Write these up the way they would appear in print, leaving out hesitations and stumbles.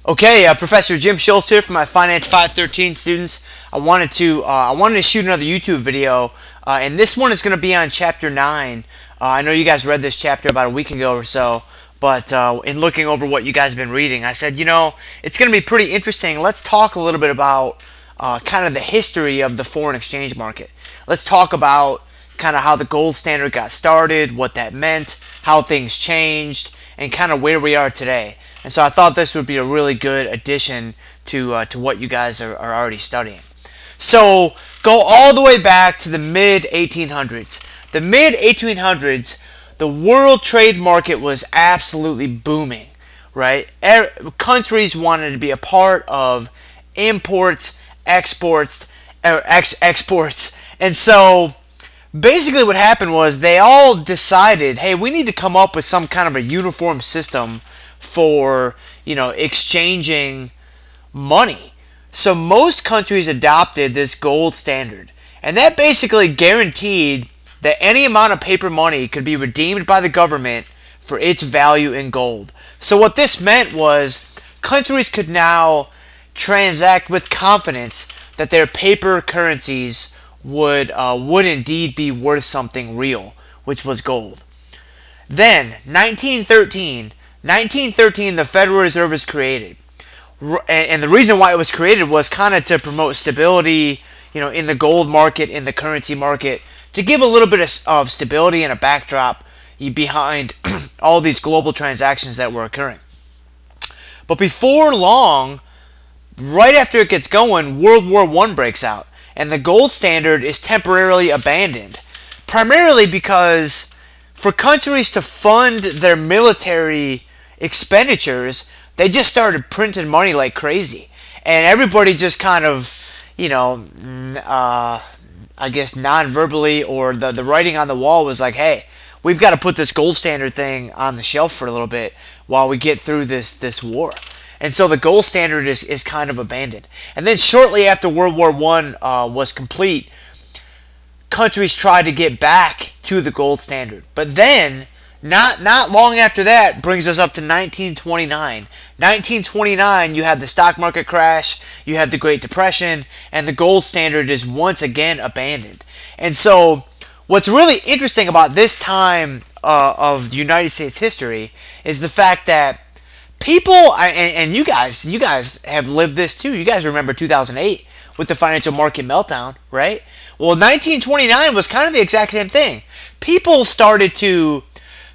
Okay, Professor Jim Schultz here from my Finance 513 students. I wanted to shoot another YouTube video, and this one is going to be on Chapter 9. I know you guys read this chapter about a week ago or so, but in looking over what you guys have been reading, I said, it's going to be pretty interesting. Let's talk a little bit about kind of the history of the foreign exchange market. Let's talk about kind of how the gold standard got started, what that meant, how things changed, and kind of where we are today. And so I thought this would be a really good addition to what you guys are already studying. So go all the way back to the mid-1800s. The mid-1800s, the world trade market was absolutely booming, right? Countries wanted to be a part of imports, exports, and so basically what happened was they all decided, hey, we need to come up with some kind of a uniform system for, exchanging money. So most countries adopted this gold standard, and that basically guaranteed that any amount of paper money could be redeemed by the government for its value in gold. So what this meant was countries could now transact with confidence that their paper currencies would indeed be worth something real, which was gold. Then 1913, the Federal Reserve is created. And the reason why it was created was kind of to promote stability, in the gold market, in the currency market, to give a little bit of stability and a backdrop behind all these global transactions that were occurring. But before long, right after it gets going, World War I breaks out, and the gold standard is temporarily abandoned, primarily because for countries to fund their military expenditures, they just started printing money like crazy, and everybody just kind of, I guess non-verbally, or the writing on the wall was like, hey, we've got to put this gold standard thing on the shelf for a little bit while we get through this war. And so the gold standard is kind of abandoned. And then shortly after World War I was complete, countries tried to get back to the gold standard. But then, not long after that, brings us up to 1929. 1929, you have the stock market crash, you have the Great Depression, and the gold standard is once again abandoned. And so, what's really interesting about this time of the United States history is the fact that people, and you guys have lived this too. You guys remember 2008 with the financial market meltdown, right? Well, 1929 was kind of the exact same thing. People started to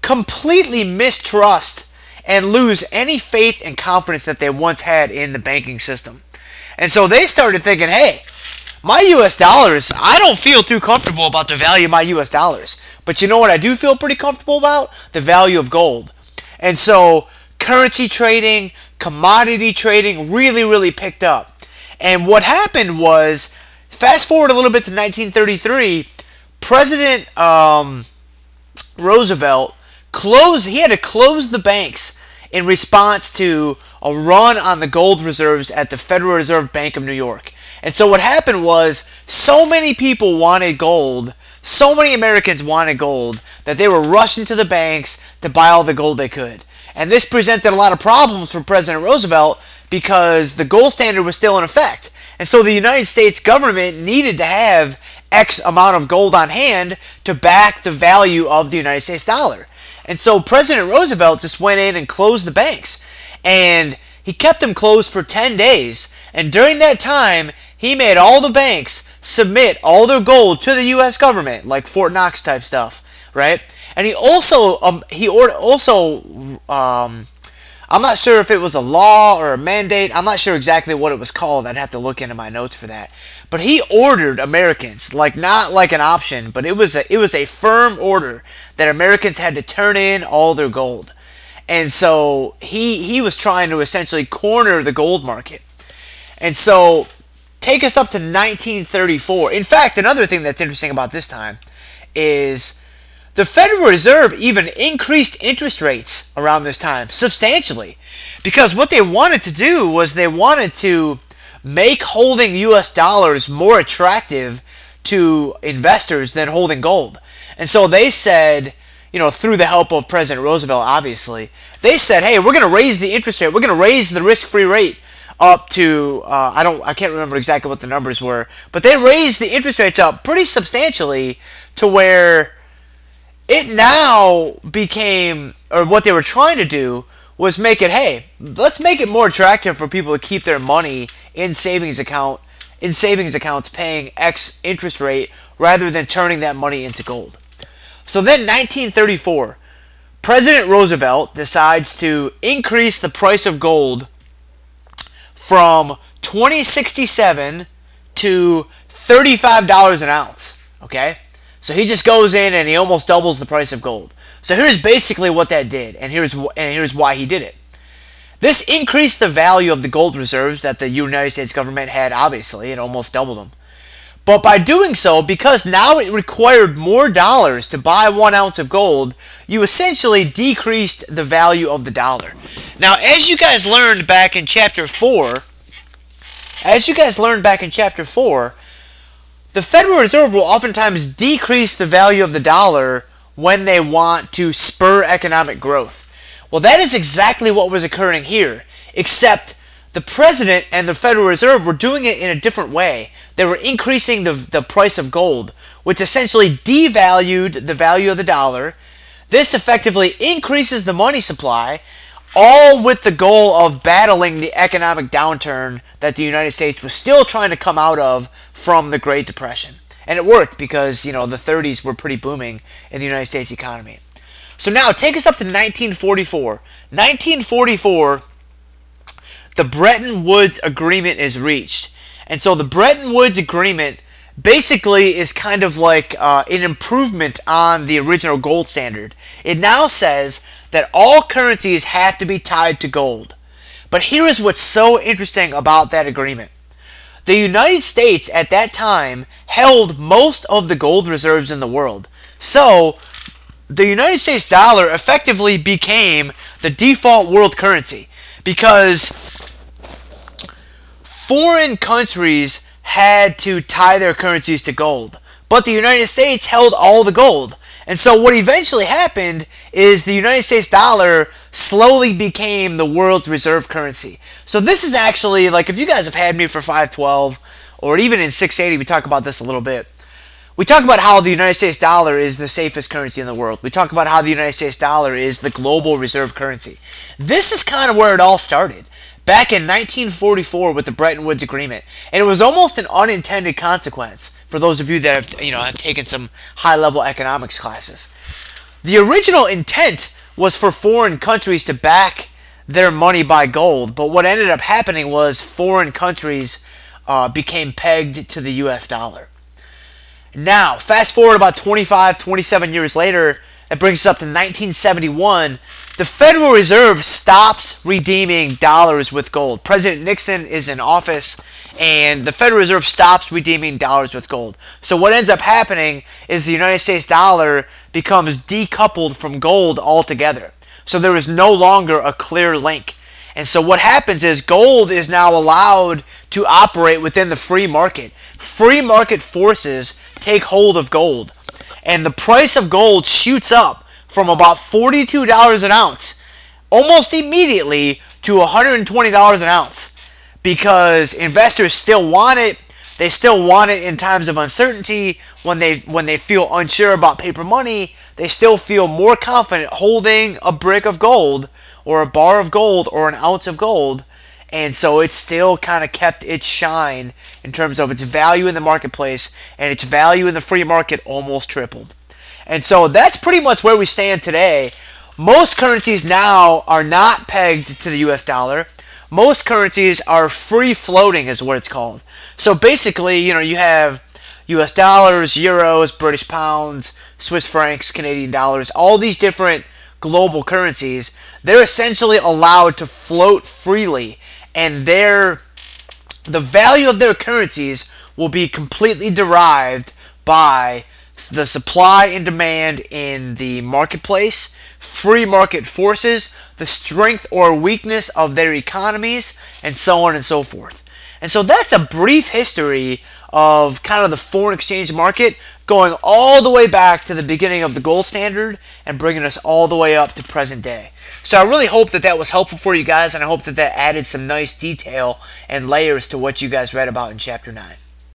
completely mistrust and lose any faith and confidence that they once had in the banking system. And so they started thinking, hey, my US dollars, I don't feel too comfortable about the value of my US dollars. But you know what I do feel pretty comfortable about? The value of gold. And so currency trading, commodity trading really picked up. And what happened was, fast forward a little bit to 1933, President Roosevelt had to close the banks in response to a run on the gold reserves at the Federal Reserve Bank of New York. And so what happened was, so many people wanted gold, so many Americans wanted gold, that they were rushing to the banks to buy all the gold they could. And this presented a lot of problems for President Roosevelt because the gold standard was still in effect. And so the United States government needed to have X amount of gold on hand to back the value of the United States dollar. And so President Roosevelt just went in and closed the banks. And he kept them closed for 10 days. And during that time, he made all the banks submit all their gold to the U.S. government, like Fort Knox type stuff, right? And he also, I'm not sure if it was a law or a mandate. I'm not sure exactly what it was called. I'd have to look into my notes for that. But he ordered Americans, not like an option, but it was a firm order that Americans had to turn in all their gold. And so he was trying to essentially corner the gold market. And so take us up to 1934. In fact, another thing that's interesting about this time is the Federal Reserve even increased interest rates around this time substantially, because what they wanted to do was they wanted to make holding US dollars more attractive to investors than holding gold. And so they said, through the help of President Roosevelt, obviously, they said, hey, we're going to raise the interest rate. We're going to raise the risk-free rate up to, I can't remember exactly what the numbers were, but they raised the interest rates up pretty substantially to where it now became, or what they were trying to do was make it, hey, let's make it more attractive for people to keep their money in savings accounts paying X interest rate rather than turning that money into gold. So then 1934, President Roosevelt decides to increase the price of gold from $20.67 to $35 an ounce. Okay? So he just goes in and he almost doubles the price of gold. So here's basically what that did, and here's why he did it. This increased the value of the gold reserves that the United States government had, obviously. It almost doubled them. But by doing so, because now it required more dollars to buy 1 ounce of gold, you essentially decreased the value of the dollar. Now, as you guys learned back in Chapter 4, the Federal Reserve will oftentimes decrease the value of the dollar when they want to spur economic growth. Well, that is exactly what was occurring here, except the President and the Federal Reserve were doing it in a different way. They were increasing the price of gold, which essentially devalued the value of the dollar. This effectively increases the money supply, all with the goal of battling the economic downturn that the United States was still trying to come out of from the Great Depression. And it worked because, the 30s were pretty booming in the United States economy. So now, take us up to 1944. 1944, the Bretton Woods Agreement is reached. And so the Bretton Woods Agreement basically is kind of like an improvement on the original gold standard. It now says that all currencies have to be tied to gold. But here is what's so interesting about that agreement. The United States at that time held most of the gold reserves in the world. So the United States dollar effectively became the default world currency because foreign countries had to tie their currencies to gold, but the United States held all the gold. And so what eventually happened is the United States dollar slowly became the world's reserve currency. So this is actually, like, if you guys have had me for 512 or even in 680, we talk about this a little bit. We talk about how the United States dollar is the safest currency in the world. We talk about how the United States dollar is the global reserve currency. This is kind of where it all started, back in 1944 with the Bretton Woods Agreement. And it was almost an unintended consequence for those of you that have taken some high-level economics classes. The original intent was for foreign countries to back their money by gold, but what ended up happening was foreign countries became pegged to the U.S. dollar. Now, fast forward about 25, 27 years later, that brings us up to 1971. The Federal Reserve stops redeeming dollars with gold. President Nixon is in office, and the Federal Reserve stops redeeming dollars with gold. So what ends up happening is the United States dollar becomes decoupled from gold altogether. So there is no longer a clear link. And so what happens is gold is now allowed to operate within the free market. Free market forces take hold of gold. And the price of gold shoots up from about $42 an ounce almost immediately to $120 an ounce because investors still want it. They still want it in times of uncertainty. When they feel unsure about paper money, they still feel more confident holding a brick of gold or a bar of gold or an ounce of gold. And so it still kind of kept its shine in terms of its value in the marketplace, and its value in the free market almost tripled. And so that's pretty much where we stand today. Most currencies now are not pegged to the US dollar. Most currencies are free floating is what it's called. So basically, you have US dollars, euros, British pounds, Swiss francs, Canadian dollars, all these different global currencies. They're essentially allowed to float freely, and the value of their currencies will be completely derived by the supply and demand in the marketplace, free market forces, the strength or weakness of their economies, and so on and so forth. And so that's a brief history of kind of the foreign exchange market going all the way back to the beginning of the gold standard and bringing us all the way up to present day. So I really hope that that was helpful for you guys, and I hope that that added some nice detail and layers to what you guys read about in Chapter 9.